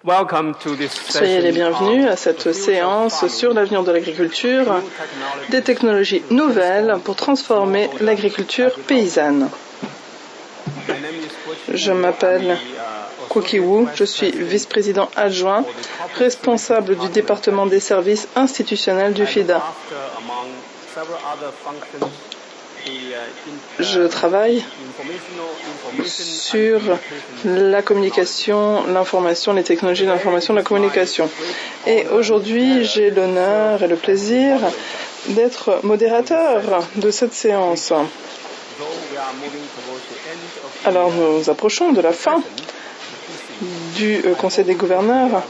Soyez les bienvenus à cette séance sur l'avenir de l'agriculture, des technologies nouvelles pour transformer l'agriculture paysanne. Je m'appelle Cookie Wu, je suis vice-président adjoint, responsable du département des services institutionnels du FIDA. Je travaille sur la communication, l'information, les technologies de l'information et de la communication. Et aujourd'hui, j'ai l'honneur et le plaisir d'être modérateur de cette séance. Alors, nous approchons de la fin du Conseil des gouverneurs,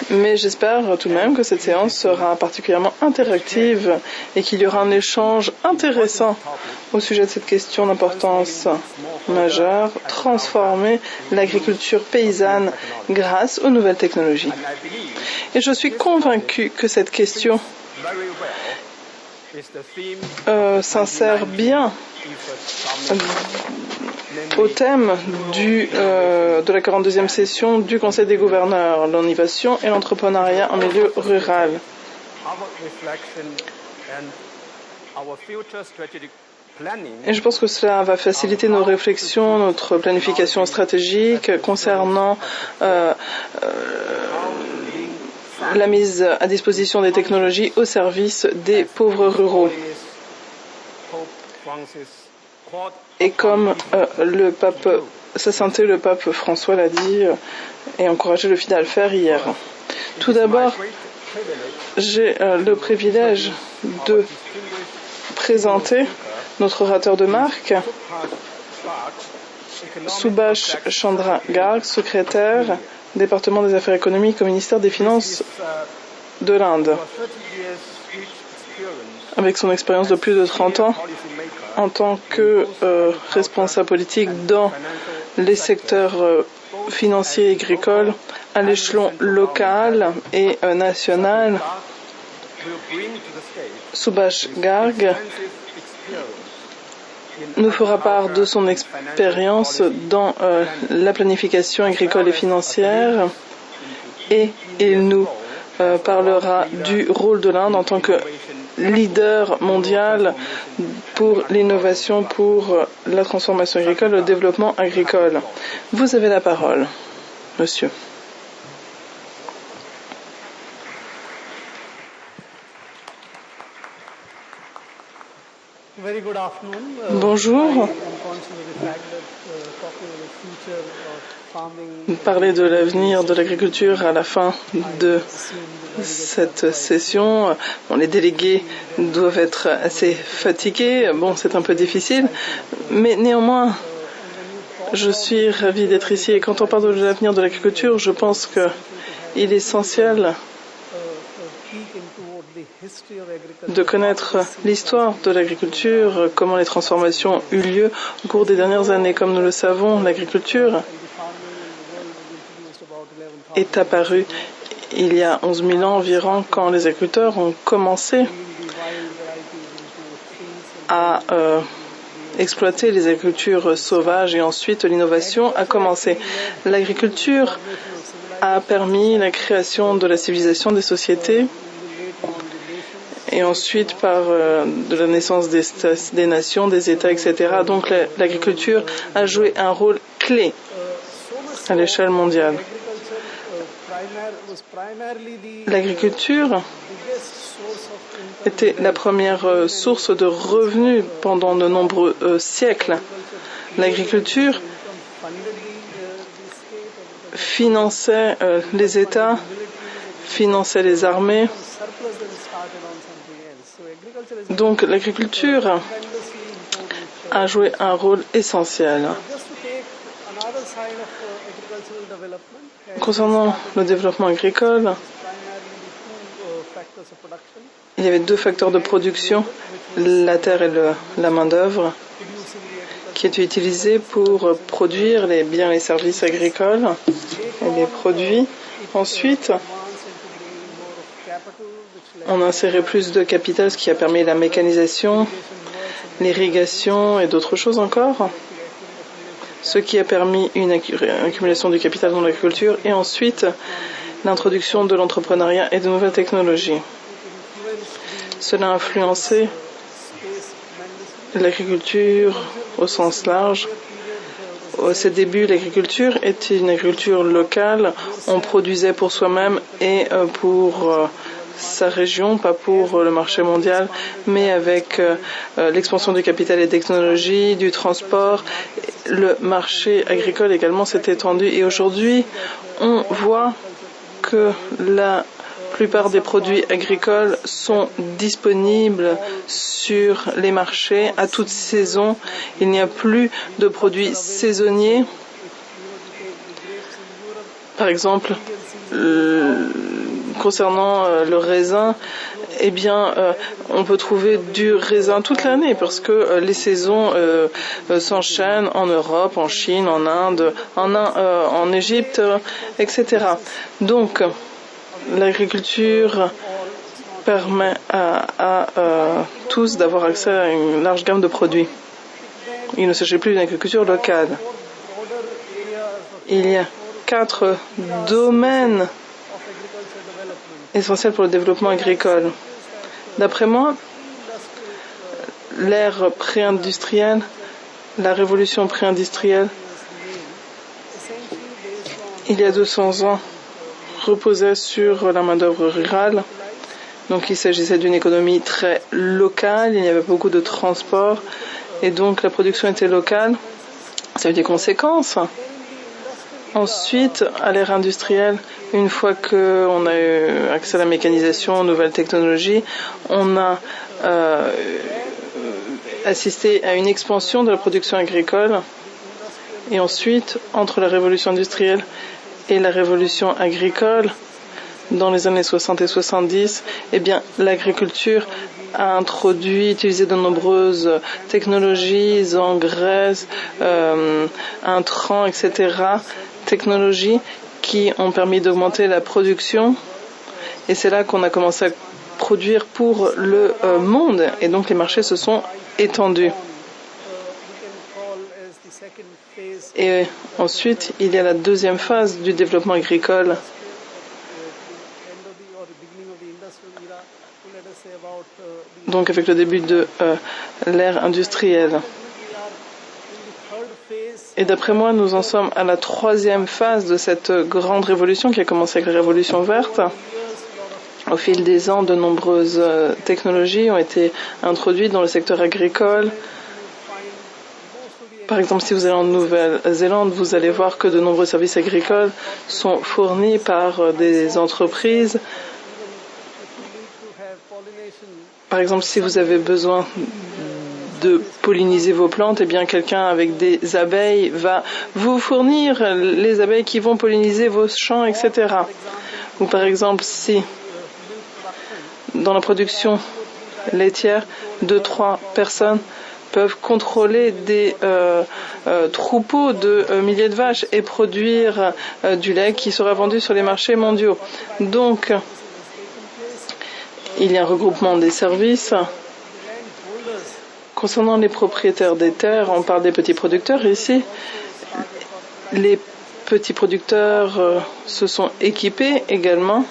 mais j'espère tout de même que cette séance sera particulièrement interactive et qu'il y aura un échange intéressant au sujet de cette question d'importance majeure, transformer l'agriculture paysanne grâce aux nouvelles technologies. Et je suis convaincu que cette question s'insère bien au thème de la 42e session du Conseil des gouverneurs, l'innovation et l'entrepreneuriat en milieu rural. Et je pense que cela va faciliter nos réflexions, notre planification stratégique concernant la mise à disposition des technologies au service des pauvres ruraux. Et comme Sa Sainteté le pape François l'a dit et encouragé le FIDA à le faire hier. Tout d'abord, j'ai le privilège de présenter notre orateur de marque, Subhash Chandra Garg, secrétaire département des affaires économiques au ministère des Finances de l'Inde. Avec son expérience de plus de 30 ans en tant que responsable politique dans les secteurs financiers et agricoles à l'échelon local et national, Subhash Garg nous fera part de son expérience dans la planification agricole et financière et il nous parlera du rôle de l'Inde en tant que leader mondial pour l'innovation, pour la transformation agricole, le développement agricole. Vous avez la parole, monsieur. Bonjour. Parler de l'avenir de l'agriculture à la fin de cette session. Les délégués doivent être assez fatigués. C'est un peu difficile, mais néanmoins, je suis ravie d'être ici. Et quand on parle de l'avenir de l'agriculture, je pense qu'il est essentiel de connaître l'histoire de l'agriculture, comment les transformations ont eu lieu au cours des dernières années. Comme nous le savons, l'agriculture est apparue il y a 11 000 ans environ, quand les agriculteurs ont commencé à exploiter les agricultures sauvages et ensuite l'innovation a commencé. L'agriculture a permis la création de la civilisation des sociétés et ensuite par de la naissance des nations, des États, etc. Donc l'agriculture a joué un rôle clé à l'échelle mondiale. L'agriculture était la première source de revenus pendant de nombreux siècles. L'agriculture finançait les États, finançait les armées. Donc l'agriculture a joué un rôle essentiel. Concernant le développement agricole, il y avait 2 facteurs de production, la terre et la main-d'œuvre, qui étaient utilisés pour produire les biens et services agricoles et les produits. Ensuite, on a inséré plus de capital, ce qui a permis la mécanisation, l'irrigation et d'autres choses encore. ce qui a permis une accumulation du capital dans l'agriculture, et ensuite l'introduction de l'entrepreneuriat et de nouvelles technologies. Cela a influencé l'agriculture au sens large. À ses débuts, l'agriculture était une agriculture locale. On produisait pour soi-même et pour sa région, pas pour le marché mondial, mais avec l'expansion du capital et des technologies, du transport, le marché agricole également s'est étendu. Et aujourd'hui, on voit que la plupart des produits agricoles sont disponibles sur les marchés à toute saison. Il n'y a plus de produits saisonniers. Par exemple, concernant le raisin, eh bien, on peut trouver du raisin toute l'année parce que les saisons s'enchaînent en Europe, en Chine, en Inde, en Égypte, etc. Donc, l'agriculture permet à tous d'avoir accès à une large gamme de produits. Il ne s'agit plus d'une agriculture locale. Il y a 4 domaines essentiels pour le développement agricole. D'après moi, l'ère pré-industrielle, la révolution pré-industrielle, il y a 200 ans, reposait sur la main-d'œuvre rurale. Donc il s'agissait d'une économie très locale, il y avait beaucoup de transport et donc la production était locale. Ça a eu des conséquences. Ensuite, à l'ère industrielle, une fois qu'on a eu accès à la mécanisation, aux nouvelles technologies, on a assisté à une expansion de la production agricole. Et ensuite, entre la révolution industrielle et la révolution agricole, dans les années 60 et 70, eh bien, l'agriculture a utilisé de nombreuses technologies, engrais, intrants, etc., technologies qui ont permis d'augmenter la production. Et c'est là qu'on a commencé à produire pour le monde. Et donc les marchés se sont étendus. Et ensuite, il y a la deuxième phase du développement agricole. Donc avec le début de l'ère industrielle. Et d'après moi, nous en sommes à la troisième phase de cette grande révolution qui a commencé avec la révolution verte. Au fil des ans, de nombreuses technologies ont été introduites dans le secteur agricole. Par exemple, si vous allez en Nouvelle-Zélande, vous allez voir que de nombreux services agricoles sont fournis par des entreprises. Par exemple, si vous avez besoin de polliniser vos plantes, eh bien, quelqu'un avec des abeilles va vous fournir les abeilles qui vont polliniser vos champs, etc. Ou par exemple, si dans la production laitière, 2-3 personnes peuvent contrôler des troupeaux de milliers de vaches et produire du lait qui sera vendu sur les marchés mondiaux. Donc, il y a un regroupement des services. Concernant les propriétaires des terres, on parle des petits producteurs. Ici, les petits producteurs se sont équipés également.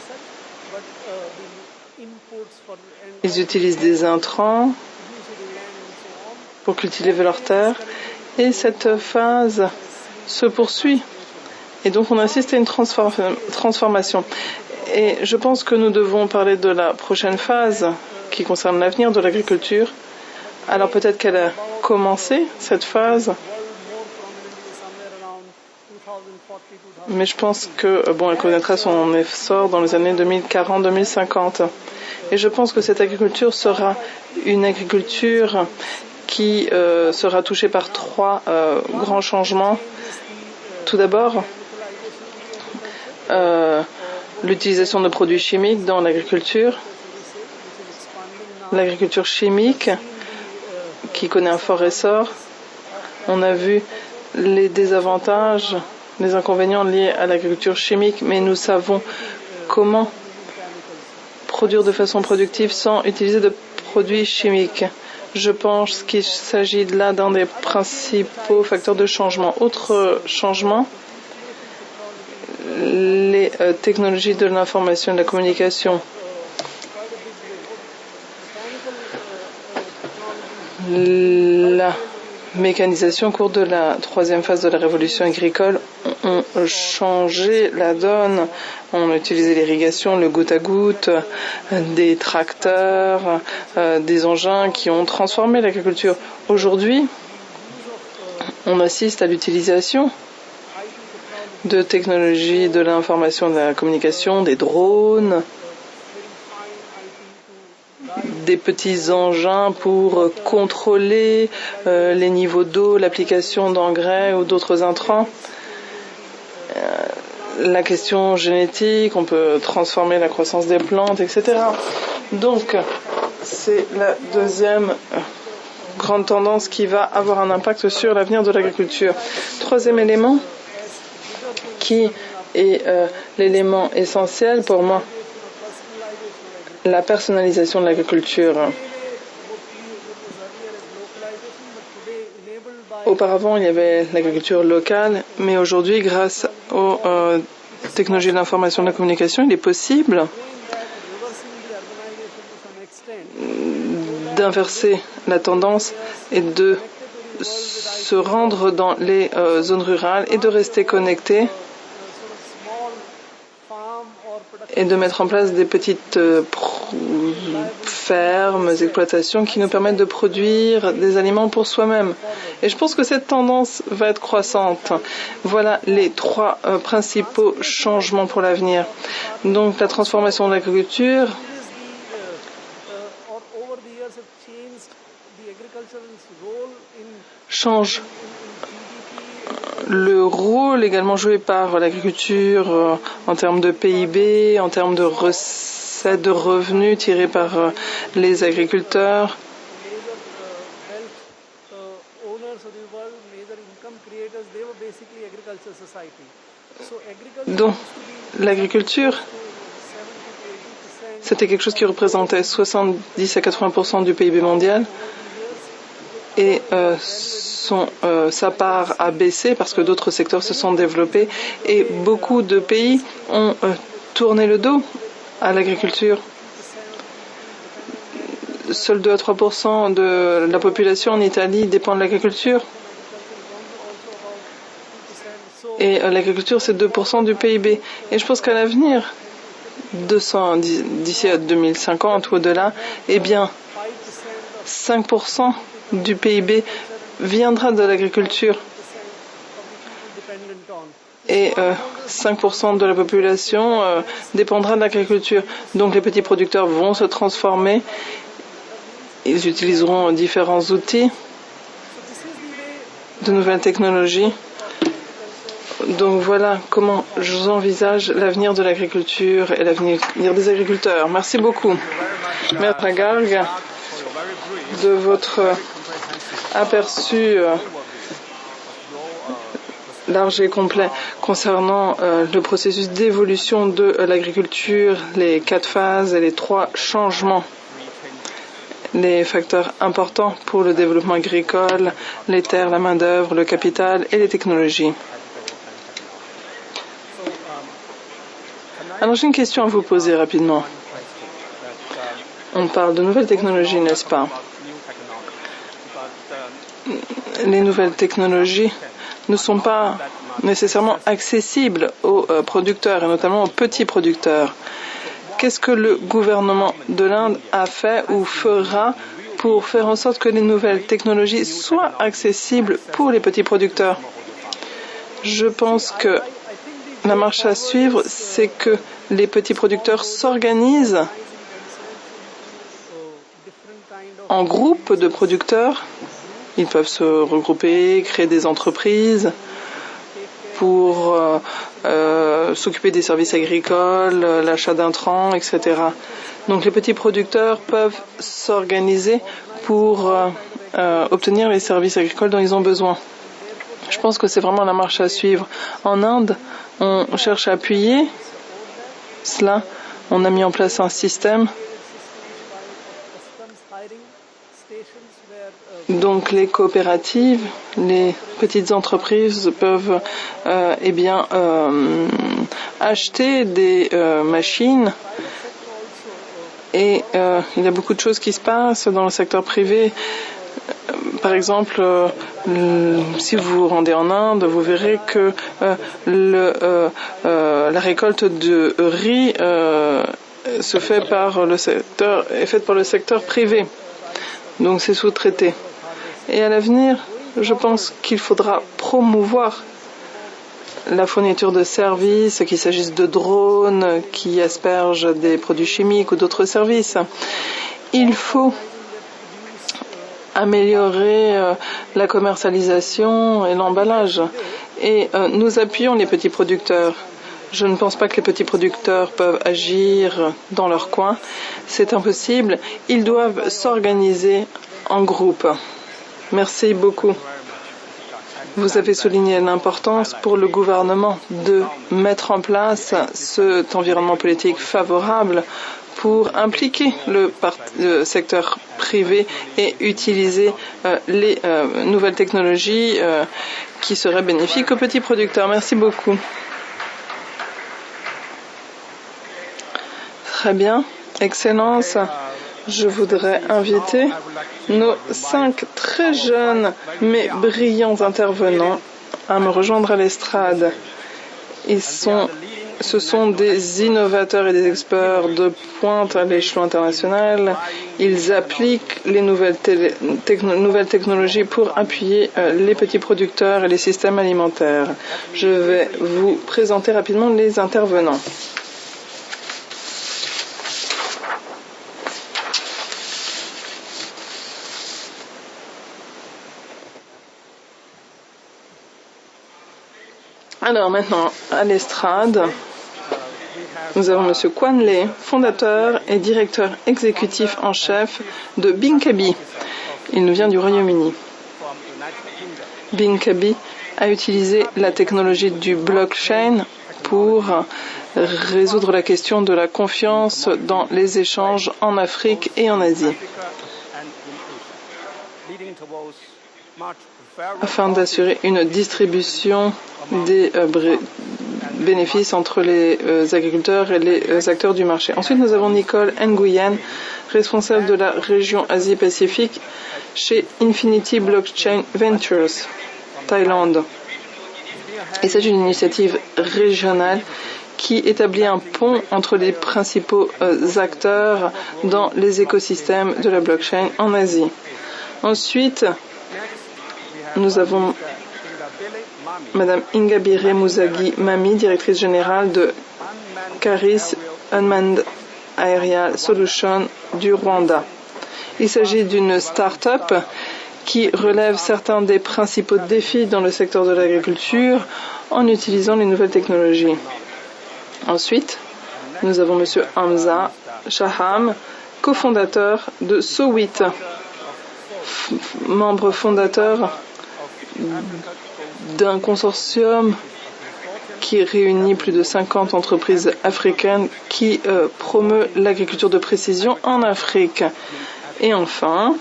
Ils utilisent des intrants pour cultiver leurs terres. Et cette phase se poursuit. Et donc, on assiste à une transformation. Et je pense que nous devons parler de la prochaine phase qui concerne l'avenir de l'agriculture. Alors peut-être qu'elle a commencé, cette phase, mais je pense que elle connaîtra son essor dans les années 2040-2050. Et je pense que cette agriculture sera une agriculture qui sera touchée par 3 grands changements. Tout d'abord, l'utilisation de produits chimiques dans l'agriculture. L'agriculture chimique qui connaît un fort essor. On a vu les désavantages, les inconvénients liés à l'agriculture chimique, mais nous savons comment produire de façon productive sans utiliser de produits chimiques. Je pense qu'il s'agit là d'un des principaux facteurs de changement. Autre changement, les technologies de l'information et de la communication. La mécanisation au cours de la troisième phase de la révolution agricole ont changé la donne. On a utilisé l'irrigation, le goutte à goutte, des tracteurs, des engins qui ont transformé l'agriculture. Aujourd'hui, on assiste à l'utilisation de technologies de l'information et de la communication, des drones, des petits engins pour contrôler les niveaux d'eau, l'application d'engrais ou d'autres intrants. La question génétique, on peut transformer la croissance des plantes, etc. Donc, c'est la deuxième grande tendance qui va avoir un impact sur l'avenir de l'agriculture. Troisième élément, qui est l'élément essentiel pour moi, la personnalisation de l'agriculture. Auparavant, il y avait l'agriculture locale, mais aujourd'hui, grâce aux technologies de l'information et de la communication, il est possible d'inverser la tendance et de se rendre dans les zones rurales et de rester connecté et de mettre en place des petites fermes, exploitations qui nous permettent de produire des aliments pour soi-même. Et je pense que cette tendance va être croissante. Voilà les trois principaux changements pour l'avenir. Donc la transformation de l'agriculture change le rôle également joué par l'agriculture en termes de PIB, en termes de recettes, de revenus tirés par les agriculteurs. Donc, l'agriculture, c'était quelque chose qui représentait 70 à 80% du PIB mondial et sa part a baissé parce que d'autres secteurs se sont développés et beaucoup de pays ont tourné le dos à l'agriculture. Seuls 2 à 3% de la population en Italie dépend de l'agriculture. Et l'agriculture, c'est 2% du PIB. Et je pense qu'à l'avenir, d'ici à 2050 ou au-delà, eh bien, 5% du PIB viendra de l'agriculture. Et 5% de la population dépendra de l'agriculture. Donc les petits producteurs vont se transformer. Ils utiliseront différents outils, de nouvelles technologies. Donc voilà comment j'envisage l'avenir de l'agriculture et l'avenir des agriculteurs. Merci beaucoup, Maître Garg, de votre aperçu large et complet concernant le processus d'évolution de l'agriculture, les 4 phases et les 3 changements, les facteurs importants pour le développement agricole, les terres, la main-d'œuvre, le capital et les technologies. Alors j'ai une question à vous poser rapidement. On parle de nouvelles technologies, n'est-ce pas? Les nouvelles technologies ne sont pas nécessairement accessibles aux producteurs et notamment aux petits producteurs. Qu'est-ce que le gouvernement de l'Inde a fait ou fera pour faire en sorte que les nouvelles technologies soient accessibles pour les petits producteurs? Je pense que la marche à suivre, c'est que les petits producteurs s'organisent en groupes de producteurs. Ils peuvent se regrouper, créer des entreprises pour s'occuper des services agricoles, l'achat d'intrants, etc. Donc les petits producteurs peuvent s'organiser pour obtenir les services agricoles dont ils ont besoin. Je pense que c'est vraiment la marche à suivre. En Inde, on cherche à appuyer cela. On a mis en place un système Donc les coopératives, les petites entreprises peuvent acheter des machines et il y a beaucoup de choses qui se passent dans le secteur privé. Par exemple, si vous vous rendez en Inde, vous verrez que la récolte de riz est faite par le secteur privé. Donc c'est sous-traité. Et à l'avenir, je pense qu'il faudra promouvoir la fourniture de services, qu'il s'agisse de drones qui aspergent des produits chimiques ou d'autres services. Il faut améliorer la commercialisation et l'emballage. Et nous appuyons les petits producteurs. Je ne pense pas que les petits producteurs peuvent agir dans leur coin. C'est impossible. Ils doivent s'organiser en groupe. Merci beaucoup. Vous avez souligné l'importance pour le gouvernement de mettre en place cet environnement politique favorable pour impliquer le secteur privé et utiliser les nouvelles technologies qui seraient bénéfiques aux petits producteurs. Merci beaucoup. Très bien. Excellence. Je voudrais inviter nos 5 très jeunes mais brillants intervenants à me rejoindre à l'estrade. Ce sont des innovateurs et des experts de pointe à l'échelon international. Ils appliquent les nouvelles technologies pour appuyer les petits producteurs et les systèmes alimentaires. Je vais vous présenter rapidement les intervenants. Alors maintenant, à l'estrade, nous avons M. Quan Lê, fondateur et directeur exécutif en chef de Binkabi. Il nous vient du Royaume-Uni. Binkabi a utilisé la technologie du blockchain pour résoudre la question de la confiance dans les échanges en Afrique et en Asie, afin d'assurer une distribution des bénéfices entre les agriculteurs et les acteurs du marché. Ensuite, nous avons Nicole Nguyen, responsable de la région Asie-Pacifique chez Infinity Blockchain Ventures, Thaïlande. Il s'agit d'une initiative régionale qui établit un pont entre les principaux acteurs dans les écosystèmes de la blockchain en Asie. Ensuite, nous avons Madame Ingabire Muzagi Mami, directrice générale de Caris Unmanned Aerial Solutions du Rwanda. Il s'agit d'une start-up qui relève certains des principaux défis dans le secteur de l'agriculture en utilisant les nouvelles technologies. Ensuite, nous avons Monsieur Hamza Shaham, cofondateur de Sowit, membre fondateur d'un consortium qui réunit plus de 50 entreprises africaines qui promeut l'agriculture de précision en Afrique. Et enfin,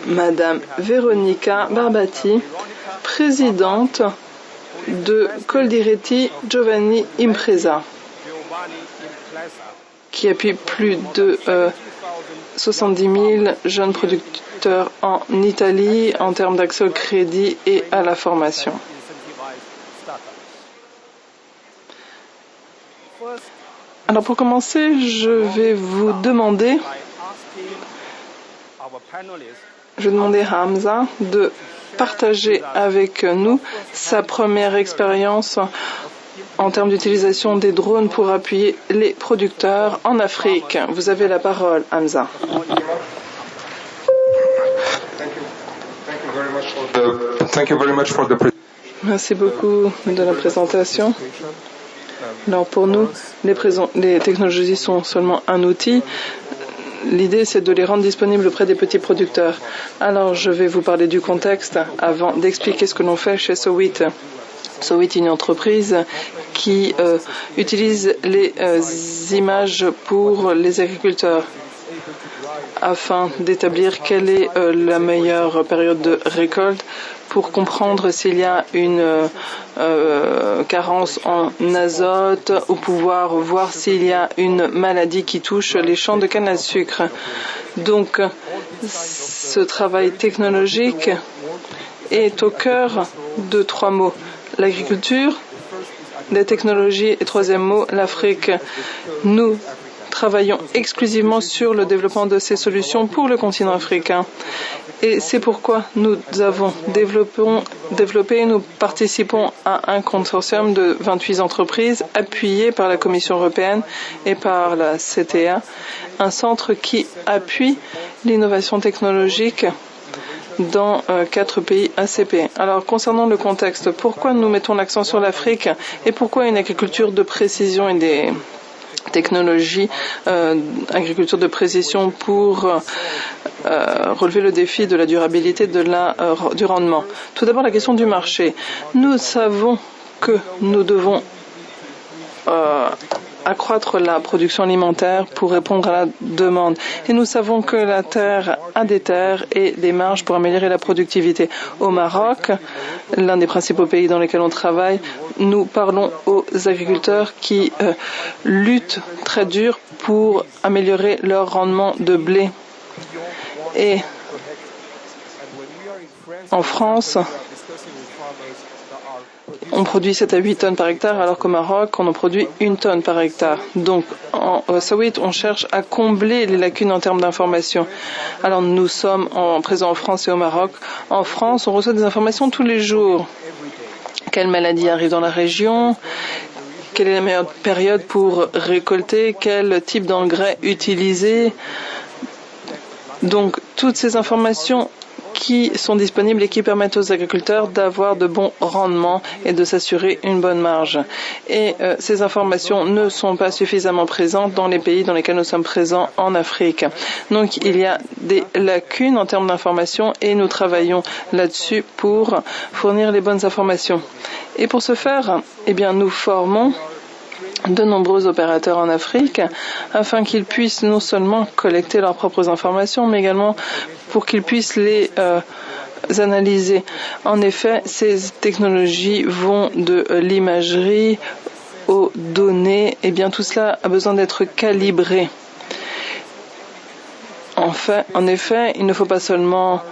Madame Veronica Barbati, présidente de Coldiretti Giovanni Impresa, qui appuie plus de 70 000 jeunes producteurs en Italie en termes d'accès au crédit et à la formation. Alors pour commencer, je vais vous demander, à Hamza de partager avec nous sa première expérience en termes d'utilisation des drones pour appuyer les producteurs en Afrique. Vous avez la parole, Hamza. Merci beaucoup de la présentation. Alors pour nous, les technologies sont seulement un outil. L'idée, c'est de les rendre disponibles auprès des petits producteurs. Alors, je vais vous parler du contexte avant d'expliquer ce que l'on fait chez Sowit. Sowit est une entreprise qui utilise les images pour les agriculteurs. afin d'établir quelle est la meilleure période de récolte pour comprendre s'il y a une carence en azote ou pouvoir voir s'il y a une maladie qui touche les champs de canne à sucre. Donc, ce travail technologique est au cœur de 3 mots. L'agriculture, la technologie et troisième mot, l'Afrique. Nous travaillons exclusivement sur le développement de ces solutions pour le continent africain. Et c'est pourquoi nous avons développé, nous participons à un consortium de 28 entreprises appuyées par la Commission européenne et par la CTA, un centre qui appuie l'innovation technologique dans 4 pays ACP. Alors, concernant le contexte, pourquoi nous mettons l'accent sur l'Afrique et pourquoi une agriculture de précision et des technologies, agriculture de précision pour relever le défi de la durabilité du rendement. Tout d'abord, la question du marché. Nous savons que nous devons accroître la production alimentaire pour répondre à la demande. Et nous savons que la terre a des terres et des marges pour améliorer la productivité. Au Maroc, l'un des principaux pays dans lesquels on travaille, nous parlons aux agriculteurs qui luttent très dur pour améliorer leur rendement de blé. Et en France, on produit 7 à 8 tonnes par hectare, alors qu'au Maroc, on en produit 1 tonne par hectare. Donc, en Saouit, on cherche à combler les lacunes en termes d'information. Alors, nous sommes présents en France et au Maroc. En France, on reçoit des informations tous les jours. Quelle maladie arrive dans la région? Quelle est la meilleure période pour récolter? Quel type d'engrais utiliser? Donc, toutes ces informations qui sont disponibles et qui permettent aux agriculteurs d'avoir de bons rendements et de s'assurer une bonne marge. Et ces informations ne sont pas suffisamment présentes dans les pays dans lesquels nous sommes présents en Afrique. Donc il y a des lacunes en termes d'informations et nous travaillons là-dessus pour fournir les bonnes informations. Et pour ce faire, eh bien, nous formons de nombreux opérateurs en Afrique afin qu'ils puissent non seulement collecter leurs propres informations, mais également pour qu'ils puissent les analyser. En effet, ces technologies vont de l'imagerie aux données, et bien tout cela a besoin d'être calibré. En effet, il ne faut pas seulement,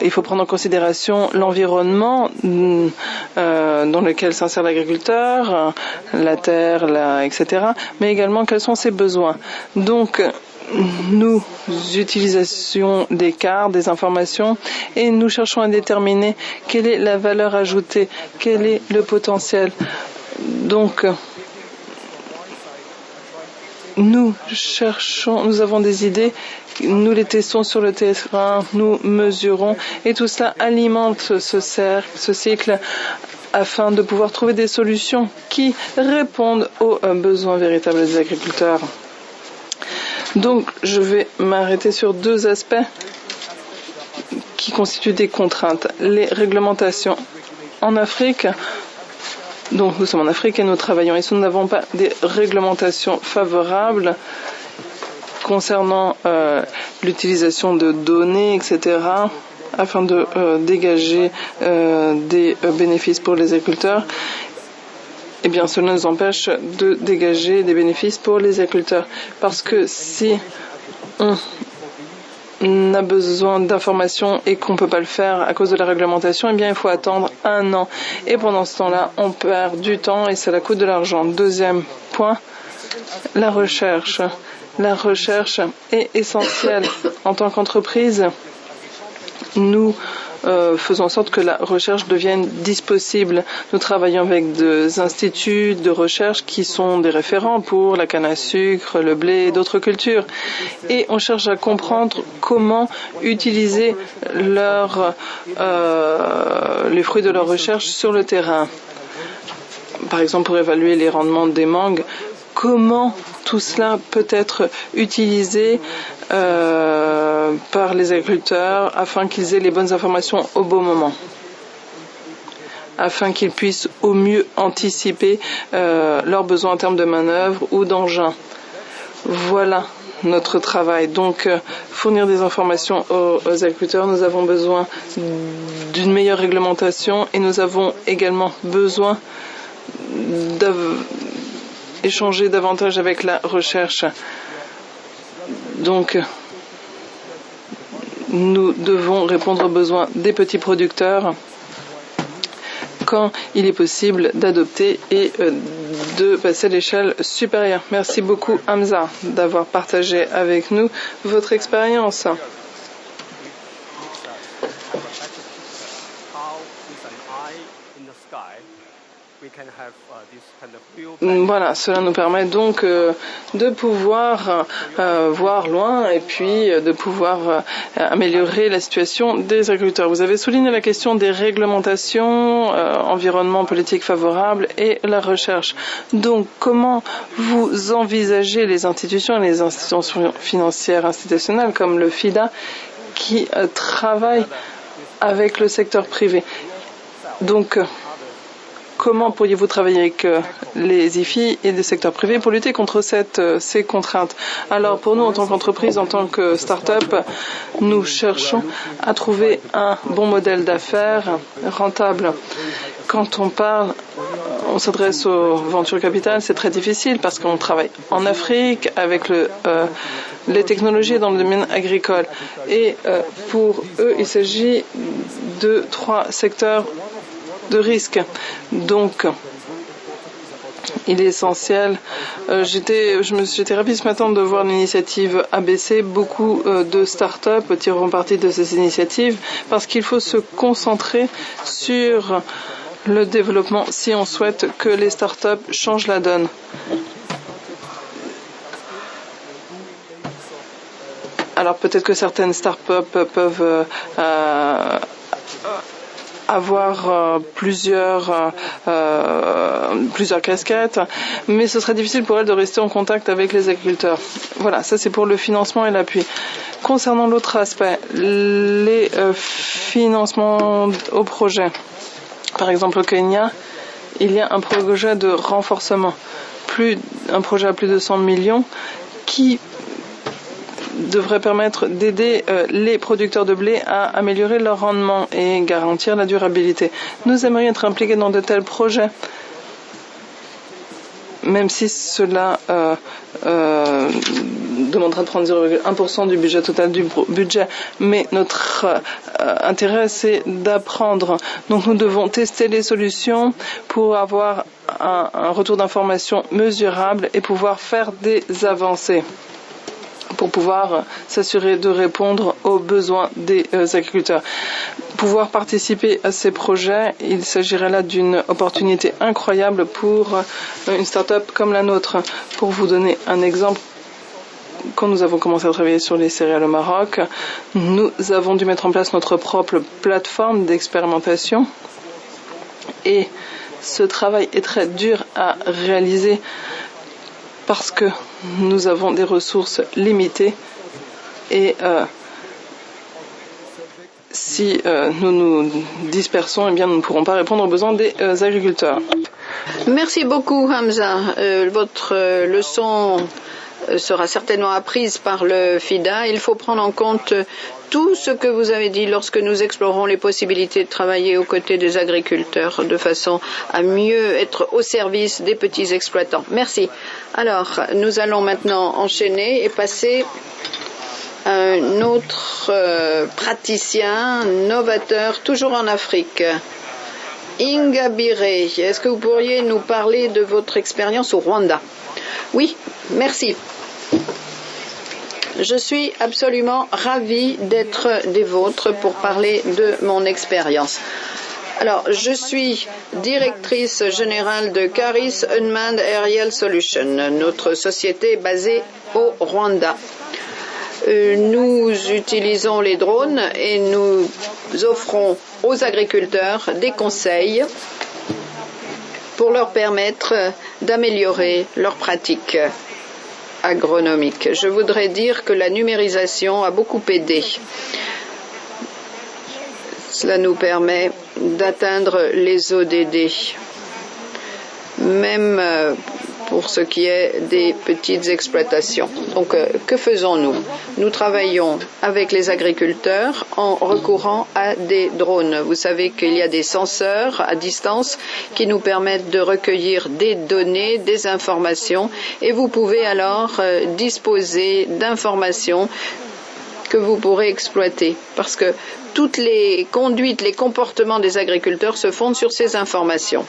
il faut prendre en considération l'environnement dans lequel s'insère l'agriculteur, la terre, etc., mais également quels sont ses besoins. Donc, nous utilisons des cartes, des informations, et nous cherchons à déterminer quelle est la valeur ajoutée, quel est le potentiel. Donc, nous avons des idées, nous les testons sur le terrain, nous mesurons, et tout cela alimente ce cycle afin de pouvoir trouver des solutions qui répondent aux besoins véritables des agriculteurs. Donc, je vais m'arrêter sur 2 aspects qui constituent des contraintes. Les réglementations. En Afrique, donc nous sommes en Afrique et nous travaillons. Et si nous n'avons pas des réglementations favorables concernant l'utilisation de données, etc., afin de dégager des bénéfices pour les agriculteurs, eh bien, cela nous empêche de dégager des bénéfices pour les agriculteurs. Parce que si on a besoin d'informations et qu'on ne peut pas le faire à cause de la réglementation, eh bien, il faut attendre 1 an. Et pendant ce temps-là, on perd du temps et cela coûte de l'argent. Deuxième point, la recherche. La recherche est essentielle. En tant qu'entreprise, nous faisons en sorte que la recherche devienne disponible. Nous travaillons avec des instituts de recherche qui sont des référents pour la canne à sucre, le blé et d'autres cultures. Et on cherche à comprendre comment utiliser les fruits de leur recherche sur le terrain. Par exemple, pour évaluer les rendements des mangues, comment tout cela peut être utilisé par les agriculteurs afin qu'ils aient les bonnes informations au bon moment, afin qu'ils puissent au mieux anticiper leurs besoins en termes de manœuvre ou d'engins. Voilà notre travail. Donc, fournir des informations aux agriculteurs, nous avons besoin d'une meilleure réglementation et nous avons également besoin d'échanger davantage avec la recherche. Donc, nous devons répondre aux besoins des petits producteurs quand il est possible d'adopter et de passer à l'échelle supérieure. Merci beaucoup Hamza d'avoir partagé avec nous votre expérience. Voilà, cela nous permet donc de pouvoir voir loin et puis de pouvoir améliorer la situation des agriculteurs. Vous avez souligné la question des réglementations, environnement politique favorable et la recherche. Donc, comment vous envisagez les institutions et les institutions financières institutionnelles comme le FIDA qui travaillent avec le secteur privé? Donc, comment pourriez-vous travailler avec les IFI et le secteur privé pour lutter contre ces contraintes? Alors, pour nous, en tant qu'entreprise, en tant que start-up, nous cherchons à trouver un bon modèle d'affaires rentable. Quand on s'adresse aux ventures capital, c'est très difficile parce qu'on travaille en Afrique avec les technologies dans le domaine agricole. Et pour eux, il s'agit de 3 secteurs de risque. Donc, il est essentiel. J'étais ravie ce matin de voir l'initiative ABC. Beaucoup de start-up tireront parti de ces initiatives parce qu'il faut se concentrer sur le développement si on souhaite que les start-up changent la donne. Alors peut-être que certaines start-up peuvent avoir plusieurs casquettes, mais ce serait difficile pour elles de rester en contact avec les agriculteurs. Voilà, ça c'est pour le financement et l'appui. Concernant l'autre aspect, les financements au projet. Par exemple, au Kenya, il y a un projet de renforcement, un projet à plus de 100 millions qui devrait permettre d'aider les producteurs de blé à améliorer leur rendement et garantir la durabilité. Nous aimerions être impliqués dans de tels projets, même si cela demandera de prendre 0,1% du budget total du budget. Mais notre intérêt, c'est d'apprendre. Donc nous devons tester les solutions pour avoir un retour d'information mesurable et pouvoir faire des avancées, pour pouvoir s'assurer de répondre aux besoins des agriculteurs. Pouvoir participer à ces projets, il s'agirait là d'une opportunité incroyable pour une start-up comme la nôtre. Pour vous donner un exemple, quand nous avons commencé à travailler sur les céréales au Maroc, nous avons dû mettre en place notre propre plateforme d'expérimentation et ce travail est très dur à réaliser parce que nous avons des ressources limitées et si nous nous dispersons, eh bien, nous ne pourrons pas répondre aux besoins des agriculteurs. Merci beaucoup, Hamza. Votre leçon sera certainement apprise par le FIDA. Il faut prendre en compte tout ce que vous avez dit lorsque nous explorons les possibilités de travailler aux côtés des agriculteurs de façon à mieux être au service des petits exploitants. Merci. Alors, nous allons maintenant enchaîner et passer à un autre praticien, novateur, toujours en Afrique. Inga Biré, est-ce que vous pourriez nous parler de votre expérience au Rwanda? Oui, merci. Je suis absolument ravie d'être des vôtres pour parler de mon expérience. Alors, je suis directrice générale de Caris Unmanned Aerial Solutions, notre société basée au Rwanda. Nous utilisons les drones et nous offrons aux agriculteurs des conseils pour leur permettre d'améliorer leurs pratiques agronomiques. Je voudrais dire que la numérisation a beaucoup aidé. Cela nous permet d'atteindre les ODD. Même pour ce qui est des petites exploitations. Donc, que faisons-nous? Nous travaillons avec les agriculteurs en recourant à des drones. Vous savez qu'il y a des senseurs à distance qui nous permettent de recueillir des données, des informations, et vous pouvez alors disposer d'informations que vous pourrez exploiter, parce que toutes les conduites, les comportements des agriculteurs se fondent sur ces informations.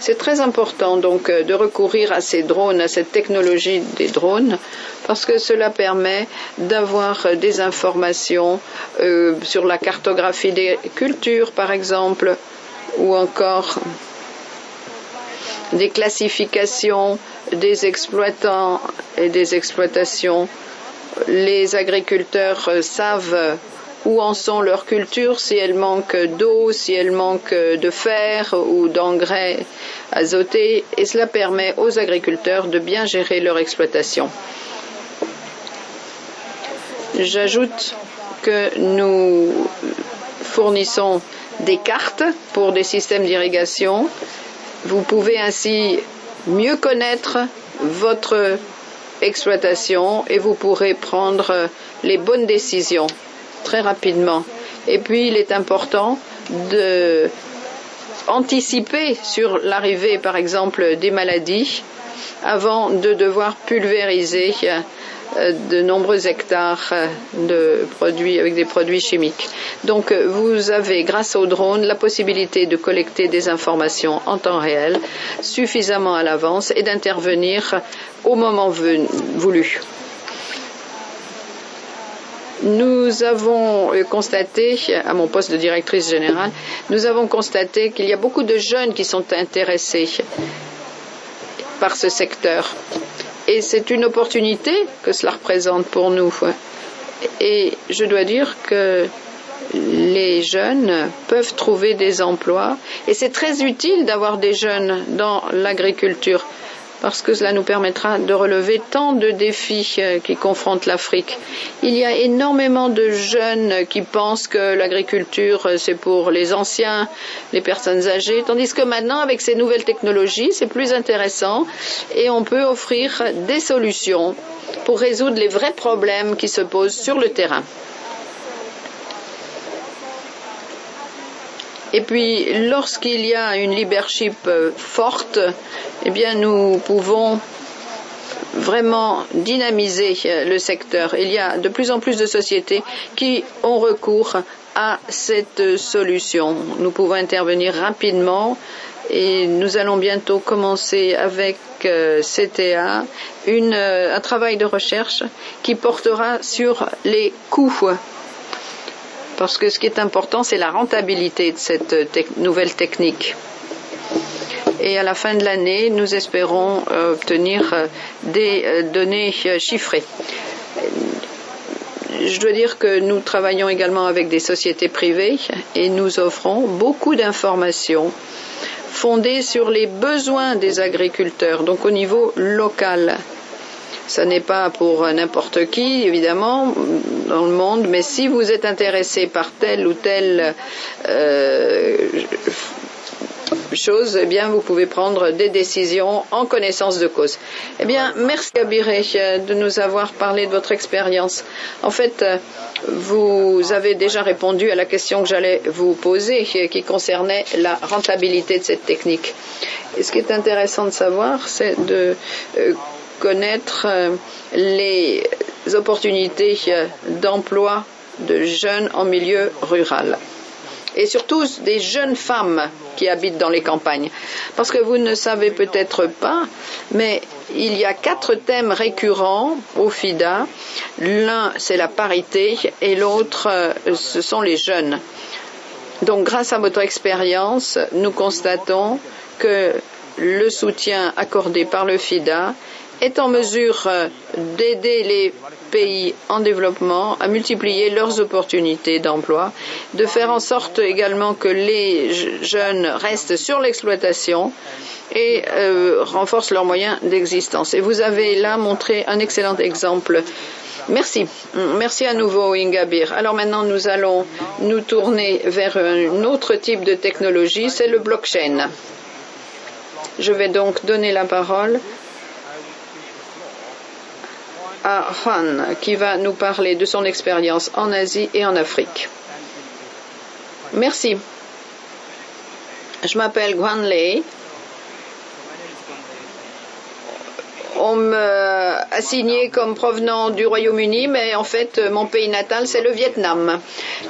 C'est très important donc de recourir à ces drones, à cette technologie des drones, parce que cela permet d'avoir des informations sur la cartographie des cultures, par exemple, ou encore des classifications des exploitants et des exploitations. Les agriculteurs savent où en sont leurs cultures, si elles manquent d'eau, si elles manquent de fer ou d'engrais azotés, et cela permet aux agriculteurs de bien gérer leur exploitation. J'ajoute que nous fournissons des cartes pour des systèmes d'irrigation. Vous pouvez ainsi mieux connaître votre exploitation et vous pourrez prendre les bonnes décisions très rapidement. Et puis, il est important d'anticiper sur l'arrivée, par exemple, des maladies avant de devoir pulvériser de nombreux hectares de produits avec des produits chimiques. Donc, vous avez, grâce au drone, la possibilité de collecter des informations en temps réel, suffisamment à l'avance, et d'intervenir au moment voulu. Nous avons constaté, à mon poste de directrice générale, nous avons constaté qu'il y a beaucoup de jeunes qui sont intéressés par ce secteur. Et c'est une opportunité que cela représente pour nous. Et je dois dire que les jeunes peuvent trouver des emplois. Et c'est très utile d'avoir des jeunes dans l'agriculture, parce que cela nous permettra de relever tant de défis qui confrontent l'Afrique. Il y a énormément de jeunes qui pensent que l'agriculture, c'est pour les anciens, les personnes âgées, tandis que maintenant, avec ces nouvelles technologies, c'est plus intéressant et on peut offrir des solutions pour résoudre les vrais problèmes qui se posent sur le terrain. Et puis, lorsqu'il y a une leadership forte, eh bien, nous pouvons vraiment dynamiser le secteur. Il y a de plus en plus de sociétés qui ont recours à cette solution. Nous pouvons intervenir rapidement et nous allons bientôt commencer avec CTA un travail de recherche qui portera sur les coûts. Parce que ce qui est important, c'est la rentabilité de cette nouvelle technique. Et à la fin de l'année, nous espérons obtenir des données chiffrées. Je dois dire que nous travaillons également avec des sociétés privées et nous offrons beaucoup d'informations fondées sur les besoins des agriculteurs, donc au niveau local. Ce n'est pas pour n'importe qui, évidemment, dans le monde, mais si vous êtes intéressé par telle ou telle chose, eh bien, vous pouvez prendre des décisions en connaissance de cause. Eh bien, merci Gabiré de nous avoir parlé de votre expérience. En fait, vous avez déjà répondu à la question que j'allais vous poser, qui concernait la rentabilité de cette technique. Et ce qui est intéressant de savoir, c'est de connaître les opportunités d'emploi de jeunes en milieu rural. Et surtout des jeunes femmes qui habitent dans les campagnes. Parce que vous ne savez peut-être pas, mais il y a 4 thèmes récurrents au FIDA. L'un, c'est la parité, et l'autre, ce sont les jeunes. Donc, grâce à votre expérience, nous constatons que le soutien accordé par le FIDA est en mesure d'aider les pays en développement à multiplier leurs opportunités d'emploi, de faire en sorte également que les jeunes restent sur l'exploitation et renforcent leurs moyens d'existence. Et vous avez là montré un excellent exemple. Merci. Merci à nouveau, Ingabire. Alors maintenant, nous allons nous tourner vers un autre type de technologie, c'est le blockchain. Je vais donc donner la parole à Juan, qui va nous parler de son expérience en Asie et en Afrique. Merci. Je m'appelle Guan Lei. On m'a assigné comme provenant du Royaume-Uni, mais en fait, mon pays natal, c'est le Vietnam.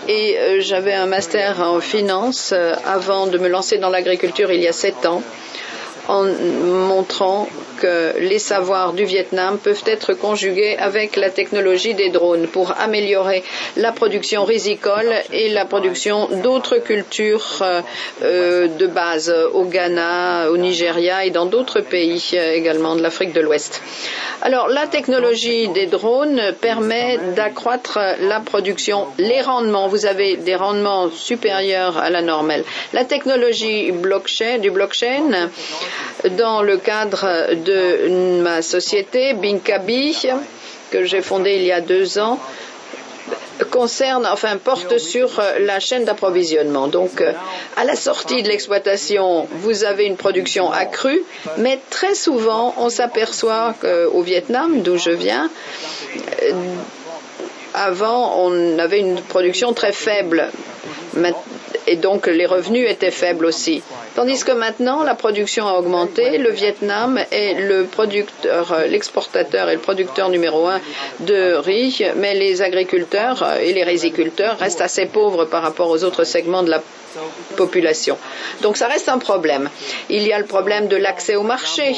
Et j'avais un master en finance avant de me lancer dans l'agriculture il y a 7 ans, en montrant que les savoirs du Vietnam peuvent être conjugués avec la technologie des drones pour améliorer la production rizicole et la production d'autres cultures de base au Ghana, au Nigeria et dans d'autres pays également de l'Afrique de l'Ouest. Alors, la technologie des drones permet d'accroître la production, les rendements. Vous avez des rendements supérieurs à la normale. La technologie du blockchain, dans le cadre de ma société, Binkabi, que j'ai fondée il y a 2 ans, porte sur la chaîne d'approvisionnement. Donc, à la sortie de l'exploitation, vous avez une production accrue, mais très souvent, on s'aperçoit qu'au Vietnam, d'où je viens, avant, on avait une production très faible. Et donc, les revenus étaient faibles aussi. Tandis que maintenant, la production a augmenté. Le Vietnam est l'exportateur et le producteur numéro 1 de riz, mais les agriculteurs et les riziculteurs restent assez pauvres par rapport aux autres segments de la population. Donc ça reste un problème. Il y a le problème de l'accès au marché.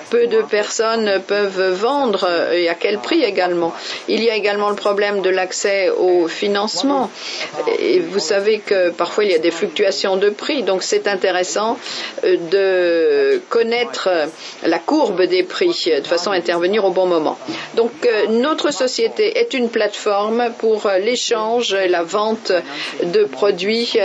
Peu de personnes peuvent vendre et à quel prix également. Il y a également le problème de l'accès au financement. Et vous savez que parfois il y a des fluctuations de prix, donc c'est intéressant de connaître la courbe des prix de façon à intervenir au bon moment. Donc notre société est une plateforme pour l'échange et la vente de produits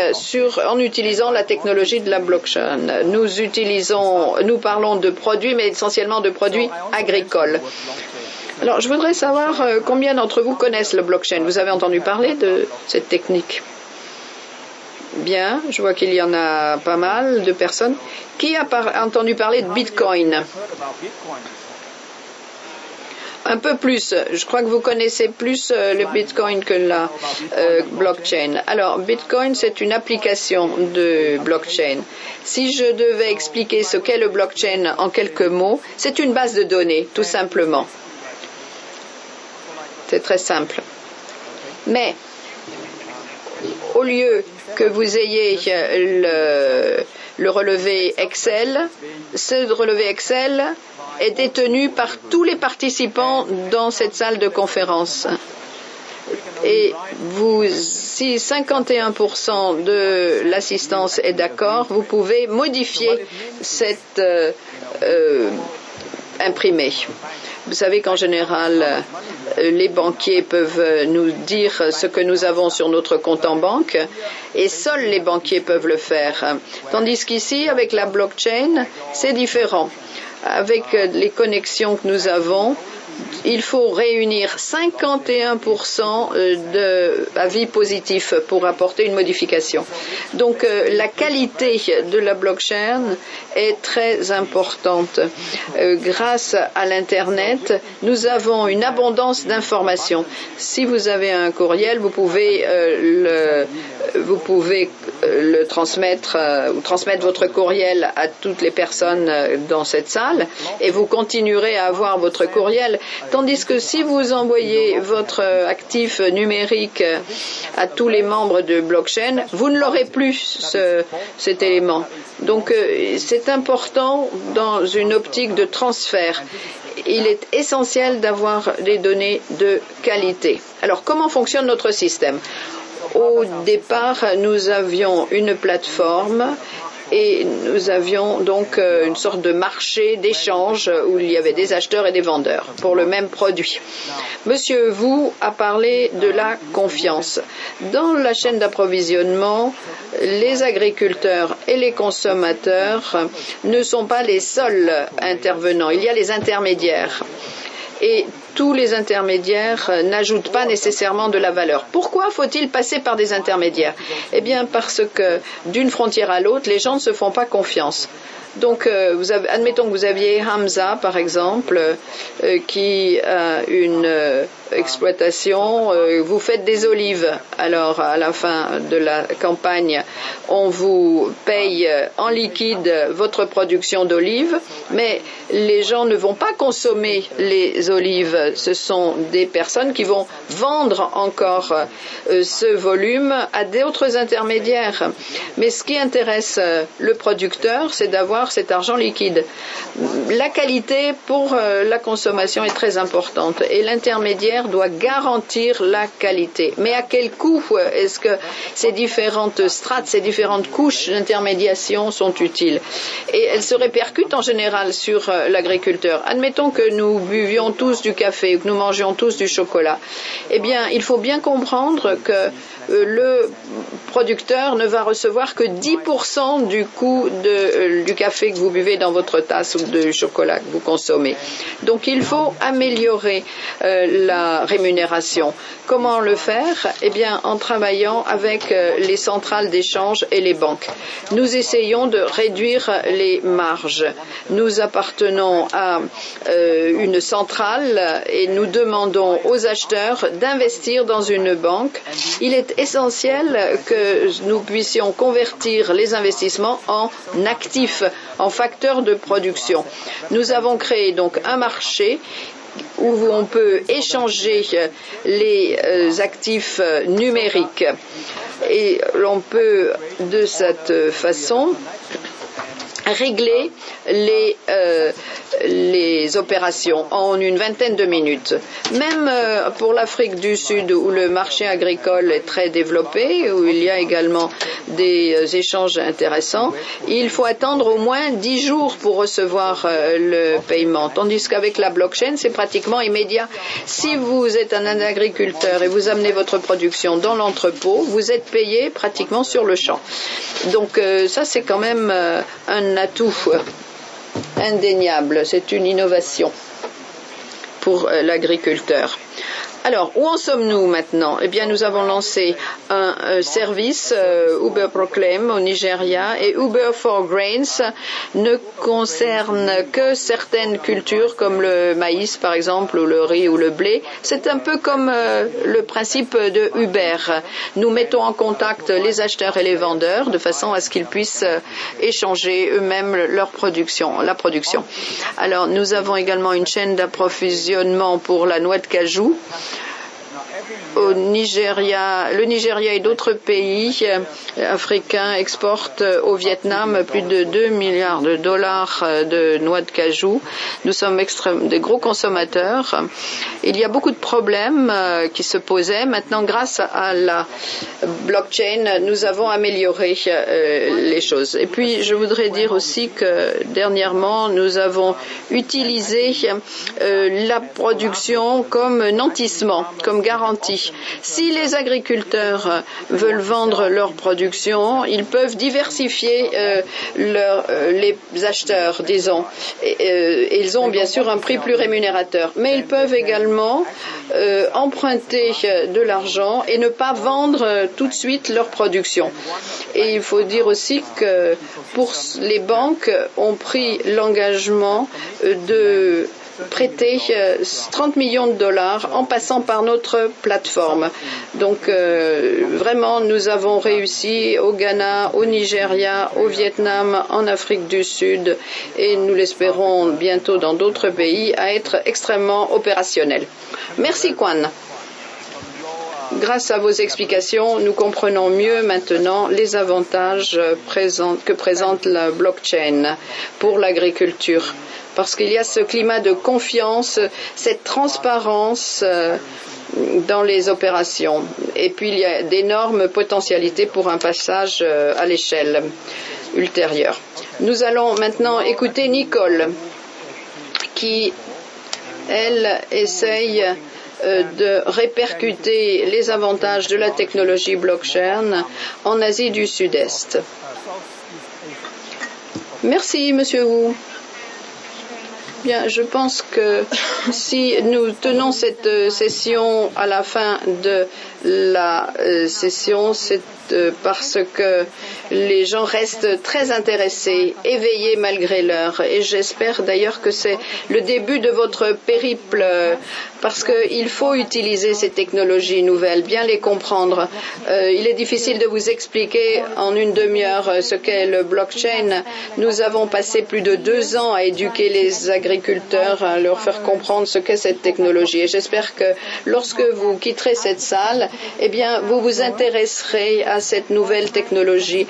en utilisant la technologie de la blockchain. Nous parlons de produits, mais essentiellement de produits agricoles. Alors, je voudrais savoir combien d'entre vous connaissent le blockchain. Vous avez entendu parler de cette technique? Bien, je vois qu'il y en a pas mal de personnes. Qui a entendu parler de Bitcoin? Un peu plus. Je crois que vous connaissez plus le Bitcoin que la blockchain. Alors, Bitcoin, c'est une application de blockchain. Si je devais expliquer ce qu'est le blockchain en quelques mots, c'est une base de données, tout simplement. C'est très simple. Mais, au lieu que vous ayez le relevé Excel, ce relevé Excel est détenu par tous les participants dans cette salle de conférence. Et si 51% de l'assistance est d'accord, vous pouvez modifier cette imprimé. Vous savez qu'en général, les banquiers peuvent nous dire ce que nous avons sur notre compte en banque et seuls les banquiers peuvent le faire. Tandis qu'ici, avec la blockchain, c'est différent. Avec les connexions que nous avons, il faut réunir 51% d'avis positifs pour apporter une modification. Donc la qualité de la blockchain est très importante. Grâce à l'Internet, nous avons une abondance d'informations. Si vous avez un courriel, vous pouvez le transmettre ou transmettre votre courriel à toutes les personnes dans cette salle et vous continuerez à avoir votre courriel. Tandis que si vous envoyez votre actif numérique à tous les membres de blockchain, vous ne l'aurez plus, cet élément. Donc, c'est important dans une optique de transfert. Il est essentiel d'avoir des données de qualité. Alors, comment fonctionne notre système? Au départ, nous avions une plateforme et nous avions donc une sorte de marché d'échange où il y avait des acheteurs et des vendeurs pour le même produit. Monsieur Wu a parlé de la confiance. Dans la chaîne d'approvisionnement, les agriculteurs et les consommateurs ne sont pas les seuls intervenants. Il y a les intermédiaires. Et tous les intermédiaires n'ajoutent pas nécessairement de la valeur. Pourquoi faut-il passer par des intermédiaires? Eh bien, parce que d'une frontière à l'autre, les gens ne se font pas confiance. Donc, admettons que vous aviez Hamza, par exemple, qui a une exploitation, vous faites des olives. Alors, à la fin de la campagne, on vous paye en liquide votre production d'olives, mais les gens ne vont pas consommer les olives. Ce sont des personnes qui vont vendre encore ce volume à d'autres intermédiaires. Mais ce qui intéresse le producteur, c'est d'avoir cet argent liquide. La qualité pour la consommation est très importante et l'intermédiaire doit garantir la qualité. Mais à quel coût est-ce que ces différentes strates, ces différentes couches d'intermédiation sont utiles? Et elles se répercutent en général sur l'agriculteur. Admettons que nous buvions tous du café ou que nous mangions tous du chocolat. Eh bien, il faut bien comprendre que le producteur ne va recevoir que 10% du coût du café que vous buvez dans votre tasse ou du chocolat que vous consommez. Donc il faut améliorer la rémunération. Comment le faire? Eh bien, en travaillant avec les centrales d'échange et les banques. Nous essayons de réduire les marges. Nous appartenons à une centrale et nous demandons aux acheteurs d'investir dans une banque. Il est essentiel que nous puissions convertir les investissements en actifs, en facteurs de production. Nous avons créé donc un marché où on peut échanger les actifs numériques et l'on peut de cette façon régler les opérations en une vingtaine de minutes. Même pour l'Afrique du Sud où le marché agricole est très développé, où il y a également des échanges intéressants, il faut attendre au moins 10 jours pour recevoir le paiement. Tandis qu'avec la blockchain, c'est pratiquement immédiat. Si vous êtes un agriculteur et vous amenez votre production dans l'entrepôt, vous êtes payé pratiquement sur le champ. Donc ça, c'est quand même un atout indéniable. C'est une innovation pour l'agriculteur. Alors, où en sommes-nous maintenant? Eh bien, nous avons lancé un service Uber Proclaim au Nigeria et Uber for Grains ne concerne que certaines cultures comme le maïs par exemple ou le riz ou le blé. C'est un peu comme le principe de Uber. Nous mettons en contact les acheteurs et les vendeurs de façon à ce qu'ils puissent échanger eux-mêmes la production. Alors, nous avons également une chaîne d'approvisionnement pour la noix de cajou. Au Nigeria, le Nigeria et d'autres pays africains exportent au Vietnam plus de 2 milliards de dollars de noix de cajou. Nous sommes des gros consommateurs. Il y a beaucoup de problèmes qui se posaient. Maintenant, grâce à la blockchain, nous avons amélioré les choses. Et puis, je voudrais dire aussi que dernièrement, nous avons utilisé la production comme nantissement, comme garantie. Si les agriculteurs veulent vendre leur production, ils peuvent diversifier les acheteurs, disons. Et ils ont bien sûr un prix plus rémunérateur. Mais ils peuvent également emprunter de l'argent et ne pas vendre tout de suite leur production. Et il faut dire aussi que pour les banques ont pris l'engagement de prêter 30 millions de dollars en passant par notre plateforme. Donc vraiment, nous avons réussi au Ghana, au Nigeria, au Vietnam, en Afrique du Sud et nous l'espérons bientôt dans d'autres pays à être extrêmement opérationnels. Merci Kwan. Grâce à vos explications, nous comprenons mieux maintenant les avantages que présente la blockchain pour l'agriculture. Parce qu'il y a ce climat de confiance, cette transparence dans les opérations. Et puis il y a d'énormes potentialités pour un passage à l'échelle ultérieure. Nous allons maintenant écouter Nicole, qui, elle, essaye de répercuter les avantages de la technologie blockchain en Asie du Sud-Est. Merci, Monsieur Wu. Bien, je pense que si nous tenons cette session à la fin de la session, c'est parce que les gens restent très intéressés, éveillés malgré l'heure. Et j'espère d'ailleurs que c'est le début de votre périple, parce qu'il faut utiliser ces technologies nouvelles, bien les comprendre. Il est difficile de vous expliquer en une demi-heure ce qu'est le blockchain. Nous avons passé plus de 2 ans à éduquer les agriculteurs, à leur faire comprendre ce qu'est cette technologie. Et j'espère que lorsque vous quitterez cette salle, eh bien, vous vous intéresserez à cette nouvelle technologie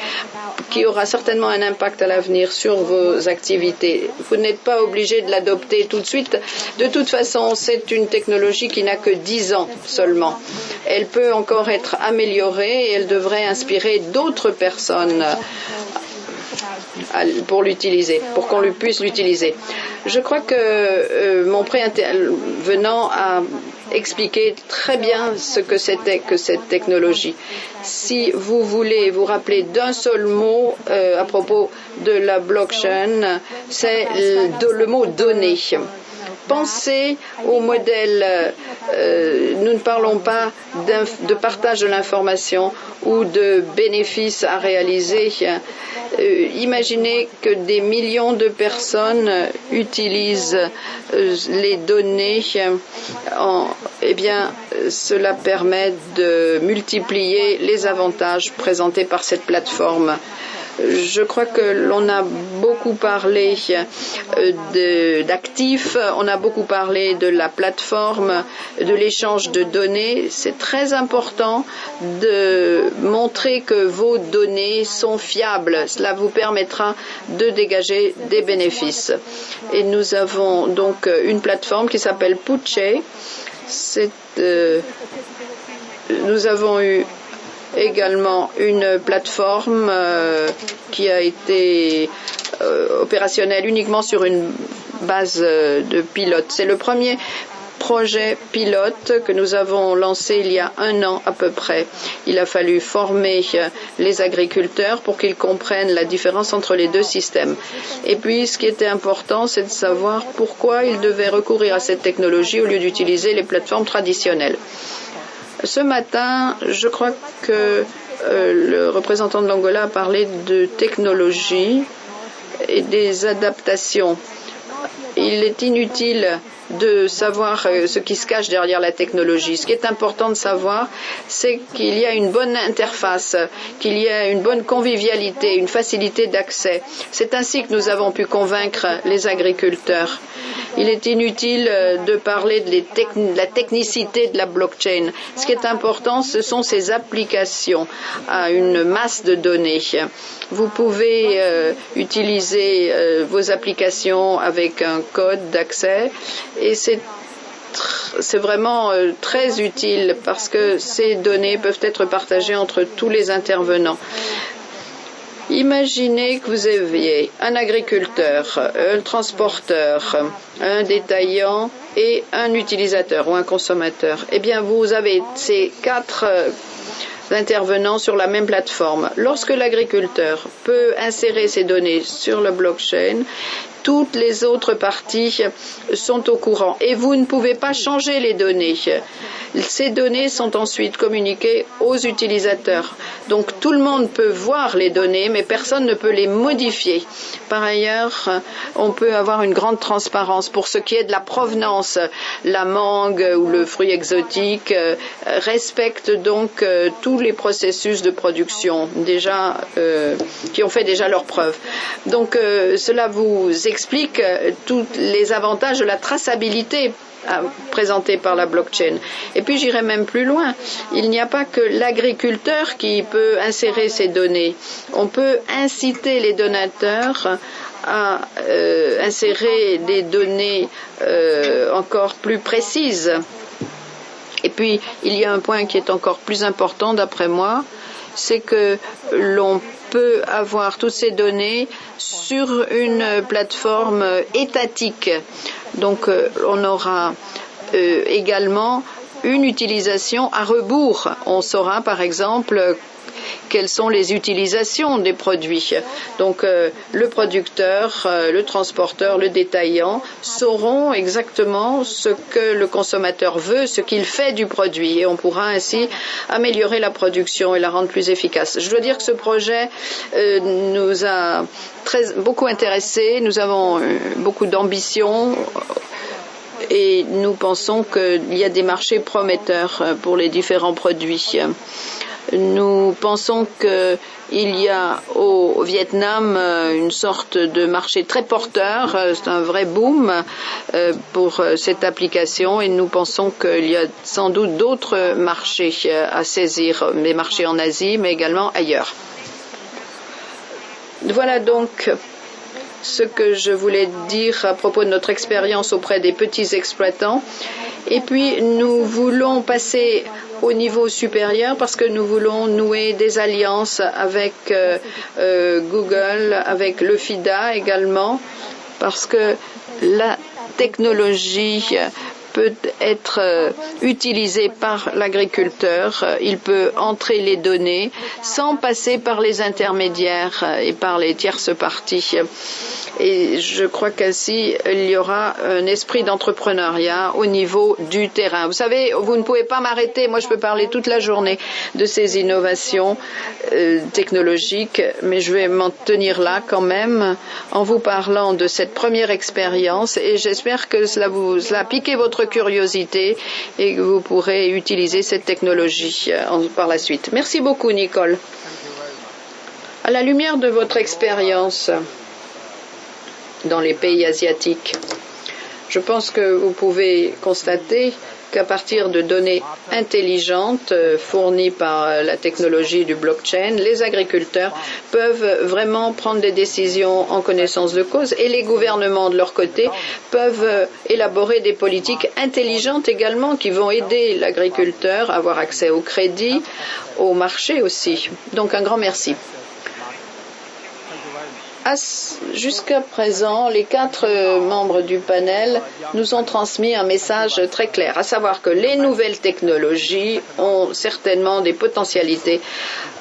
qui aura certainement un impact à l'avenir sur vos activités. Vous n'êtes pas obligé de l'adopter tout de suite. De toute façon, c'est une technologie qui n'a que 10 ans seulement. Elle peut encore être améliorée et elle devrait inspirer d'autres personnes pour l'utiliser, pour qu'on puisse l'utiliser. Je crois que mon préintervenant a expliqué très bien ce que c'était que cette technologie. Si vous voulez vous rappeler d'un seul mot à propos de la blockchain, c'est le mot données. Pensez au modèle. Nous ne parlons pas de partage de l'information ou de bénéfices à réaliser. Imaginez que des millions de personnes utilisent les données. Eh bien, cela permet de multiplier les avantages présentés par cette plateforme. Je crois que l'on a beaucoup parlé d'actifs, on a beaucoup parlé de la plateforme, de l'échange de données. C'est très important de montrer que vos données sont fiables. Cela vous permettra de dégager des bénéfices. Et nous avons donc une plateforme qui s'appelle Puche. Nous avons eu également une plateforme qui a été opérationnelle uniquement sur une base de pilote. C'est le premier projet pilote que nous avons lancé il y a 1 an à peu près. Il a fallu former les agriculteurs pour qu'ils comprennent la différence entre les deux systèmes. Et puis, ce qui était important, c'est de savoir pourquoi ils devaient recourir à cette technologie au lieu d'utiliser les plateformes traditionnelles. Ce matin, je crois que le représentant de l'Angola a parlé de technologie et des adaptations. Il est inutile de savoir ce qui se cache derrière la technologie. Ce qui est important de savoir, c'est qu'il y a une bonne interface, qu'il y a une bonne convivialité, une facilité d'accès. C'est ainsi que nous avons pu convaincre les agriculteurs. Il est inutile de parler de la technicité de la blockchain. Ce qui est important, ce sont ses applications à une masse de données. Vous pouvez utiliser vos applications avec un code d'accès et c'est vraiment très utile parce que ces données peuvent être partagées entre tous les intervenants. Imaginez que vous aviez un agriculteur, un transporteur, un détaillant et un utilisateur ou un consommateur. Eh bien, vous avez ces 4 intervenants sur la même plateforme. Lorsque l'agriculteur peut insérer ses données sur le blockchain, toutes les autres parties sont au courant et vous ne pouvez pas changer les données. Ces données sont ensuite communiquées aux utilisateurs. Donc tout le monde peut voir les données, mais personne ne peut les modifier. Par ailleurs, on peut avoir une grande transparence pour ce qui est de la provenance. La mangue ou le fruit exotique respecte donc tous les processus de production qui ont fait déjà leurs preuves. Donc cela vous explique tous les avantages de la traçabilité présentés par la blockchain. Et puis j'irai même plus loin. Il n'y a pas que l'agriculteur qui peut insérer ces données. On peut inciter les donateurs à insérer des données encore plus précises. Et puis il y a un point qui est encore plus important d'après moi, c'est que l'on peut avoir toutes ces données sur une plateforme étatique. Donc on aura également une utilisation à rebours. On saura par exemple quelles sont les utilisations des produits. Donc le producteur, le transporteur, le détaillant sauront exactement ce que le consommateur veut, ce qu'il fait du produit, et on pourra ainsi améliorer la production et la rendre plus efficace. Je dois dire que ce projet nous a beaucoup intéressés, nous avons beaucoup d'ambition et nous pensons qu'il y a des marchés prometteurs pour les différents produits. Nous pensons qu'il y a au Vietnam une sorte de marché très porteur, c'est un vrai boom pour cette application et nous pensons qu'il y a sans doute d'autres marchés à saisir, des marchés en Asie mais également ailleurs. Voilà donc ce que je voulais dire à propos de notre expérience auprès des petits exploitants. Et puis, nous voulons passer au niveau supérieur parce que nous voulons nouer des alliances avec Google, avec le FIDA également, parce que la technologie peut être utilisé par l'agriculteur. Il peut entrer les données sans passer par les intermédiaires et par les tierces parties. Et je crois qu'ainsi, il y aura un esprit d'entrepreneuriat au niveau du terrain. Vous savez, vous ne pouvez pas m'arrêter. Moi, je peux parler toute la journée de ces innovations technologiques, mais je vais m'en tenir là quand même en vous parlant de cette première expérience et j'espère que cela a piqué votre curiosité et que vous pourrez utiliser cette technologie par la suite. Merci beaucoup, Nicole. À la lumière de votre expérience dans les pays asiatiques, je pense que vous pouvez constater qu'à partir de données intelligentes fournies par la technologie du blockchain, les agriculteurs peuvent vraiment prendre des décisions en connaissance de cause et les gouvernements de leur côté peuvent élaborer des politiques intelligentes également qui vont aider l'agriculteur à avoir accès au crédit, au marché aussi. Donc un grand merci. Jusqu'à présent, les 4 membres du panel nous ont transmis un message très clair, à savoir que les nouvelles technologies ont certainement des potentialités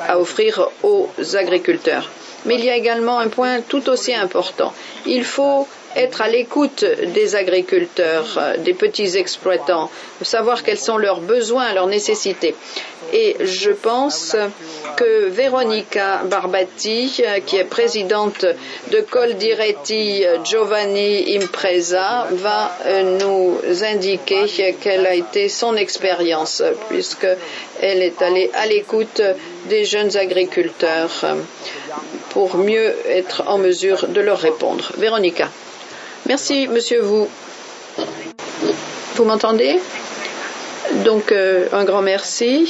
à offrir aux agriculteurs. Mais il y a également un point tout aussi important. Il faut être à l'écoute des agriculteurs, des petits exploitants, savoir quels sont leurs besoins, leurs nécessités. Et je pense que Veronica Barbati, qui est présidente de Coldiretti Giovanni Impresa, va nous indiquer quelle a été son expérience, puisqu'elle est allée à l'écoute des jeunes agriculteurs pour mieux être en mesure de leur répondre. Véronica. Merci, monsieur Vous. Vous m'entendez? Donc, un grand merci.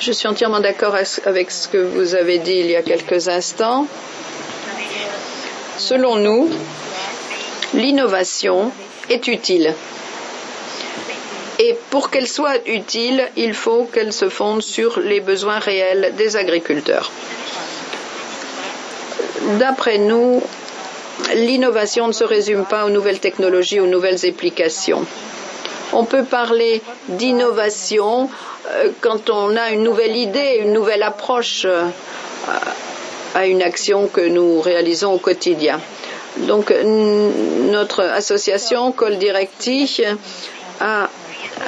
Je suis entièrement d'accord avec ce que vous avez dit il y a quelques instants. Selon nous, l'innovation est utile. Et pour qu'elle soit utile, il faut qu'elle se fonde sur les besoins réels des agriculteurs. D'après nous, l'innovation ne se résume pas aux nouvelles technologies, aux nouvelles applications. On peut parler d'innovation quand on a une nouvelle idée, une nouvelle approche à une action que nous réalisons au quotidien. Donc, notre association Coldiretti a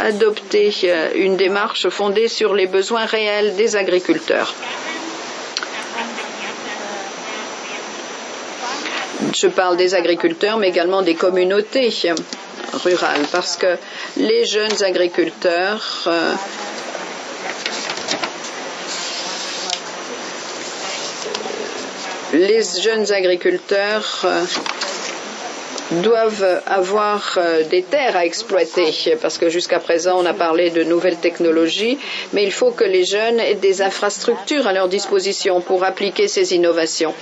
adopté une démarche fondée sur les besoins réels des agriculteurs. Je parle des agriculteurs, mais également des communautés rurales, parce que les jeunes agriculteurs doivent avoir des terres à exploiter, parce que jusqu'à présent on a parlé de nouvelles technologies, mais il faut que les jeunes aient des infrastructures à leur disposition pour appliquer ces innovations.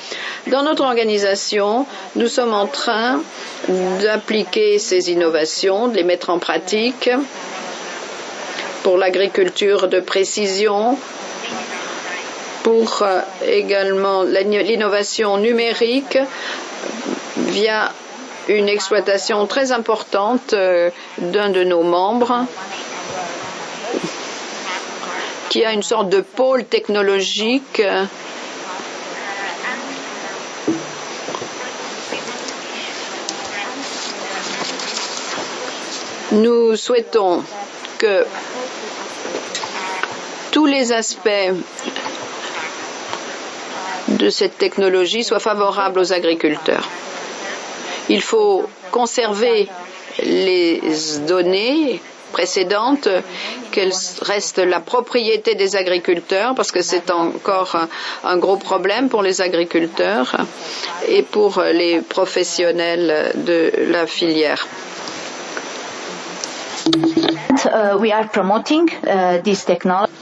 Dans notre organisation, nous sommes en train d'appliquer ces innovations, de les mettre en pratique pour l'agriculture de précision, pour également l'innovation numérique via une exploitation très importante d'un de nos membres qui a une sorte de pôle technologique Nous souhaitons que tous les aspects de cette technologie soient favorables aux agriculteurs. Il faut conserver les données précédentes, qu'elles restent la propriété des agriculteurs, parce que c'est encore un gros problème pour les agriculteurs et pour les professionnels de la filière. We are promoting this technology.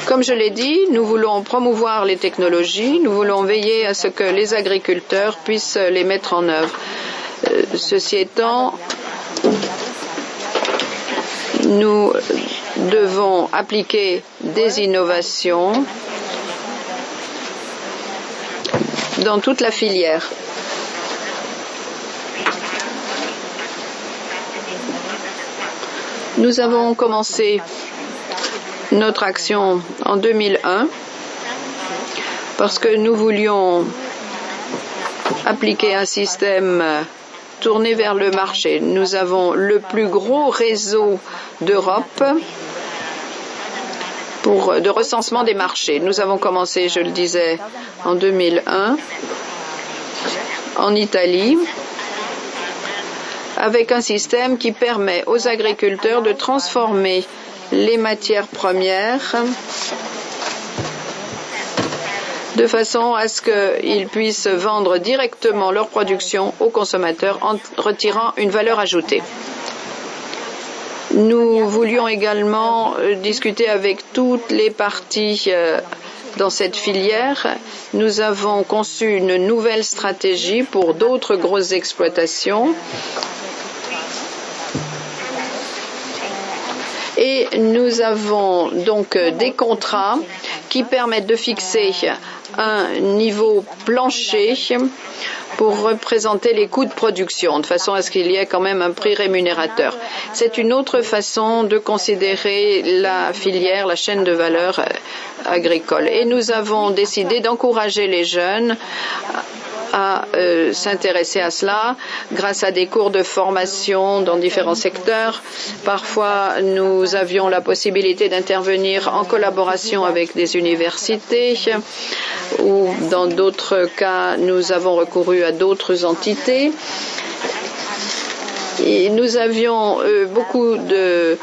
Comme je l'ai dit, nous voulons promouvoir les technologies, nous voulons veiller à ce que les agriculteurs puissent les mettre en œuvre. Ceci étant, nous devons appliquer des innovations dans toute la filière. Nous avons commencé notre action en 2001 parce que nous voulions appliquer un système tourné vers le marché. Nous avons le plus gros réseau d'Europe de recensement des marchés. Nous avons commencé, je le disais, en 2001 en Italie, avec un système qui permet aux agriculteurs de transformer les matières premières de façon à ce qu'ils puissent vendre directement leur production aux consommateurs en retirant une valeur ajoutée. Nous voulions également discuter avec toutes les parties dans cette filière. Nous avons conçu une nouvelle stratégie pour d'autres grosses exploitations. Et nous avons donc des contrats qui permettent de fixer un niveau plancher pour représenter les coûts de production, de façon à ce qu'il y ait quand même un prix rémunérateur. C'est une autre façon de considérer la filière, la chaîne de valeur agricole. Et nous avons décidé d'encourager les jeunes à s'intéresser à cela grâce à des cours de formation dans différents secteurs. Parfois, nous avions la possibilité d'intervenir en collaboration avec des universités ou dans d'autres cas, nous avons recouru à d'autres entités. Et nous avions beaucoup de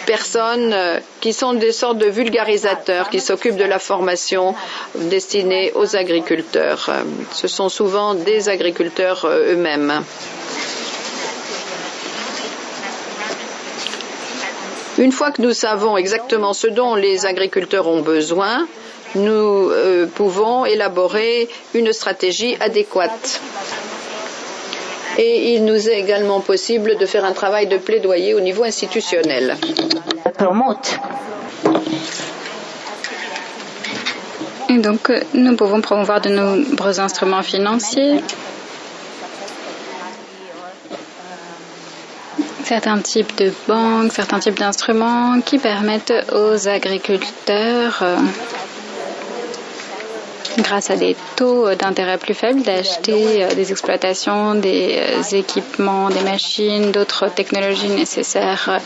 personnes qui sont des sortes de vulgarisateurs qui s'occupent de la formation destinée aux agriculteurs. Ce sont souvent des agriculteurs eux-mêmes. Une fois que nous savons exactement ce dont les agriculteurs ont besoin, nous pouvons élaborer une stratégie adéquate. Et il nous est également possible de faire un travail de plaidoyer au niveau institutionnel. Et donc, nous pouvons promouvoir de nombreux instruments financiers, certains types de banques, certains types d'instruments qui permettent aux agriculteurs, grâce à des taux d'intérêt plus faibles, d'acheter des exploitations, des équipements, des machines, d'autres technologies nécessaires.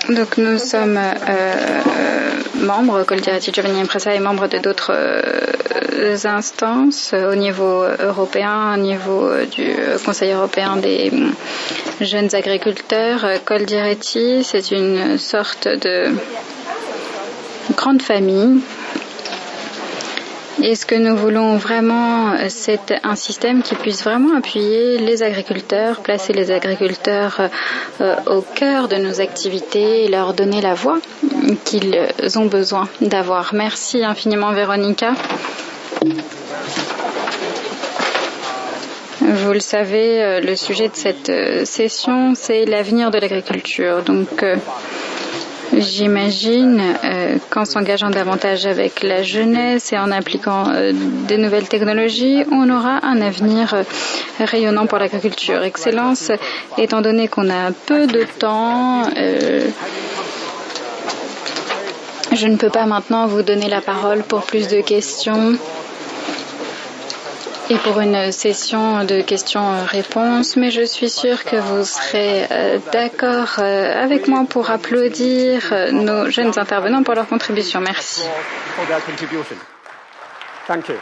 Donc nous sommes membres, Coldiretti Giovanni Impresa est membre de d'autres instances au niveau européen, au niveau du Conseil européen des jeunes agriculteurs. Coldiretti, c'est une sorte de grande famille. Et ce que nous voulons vraiment, c'est un système qui puisse vraiment appuyer les agriculteurs, placer les agriculteurs au cœur de nos activités et leur donner la voix qu'ils ont besoin d'avoir. Merci infiniment, Véronica. Vous le savez, le sujet de cette session, c'est l'avenir de l'agriculture. Donc, J'imagine qu'en s'engageant davantage avec la jeunesse et en appliquant des nouvelles technologies, on aura un avenir rayonnant pour l'agriculture. Excellence, étant donné qu'on a peu de temps, je ne peux pas maintenant vous donner la parole pour plus de questions. Et pour une session de questions-réponses, mais je suis sûre que vous serez d'accord avec moi pour applaudir nos jeunes intervenants pour leur contribution. Merci. Thank you.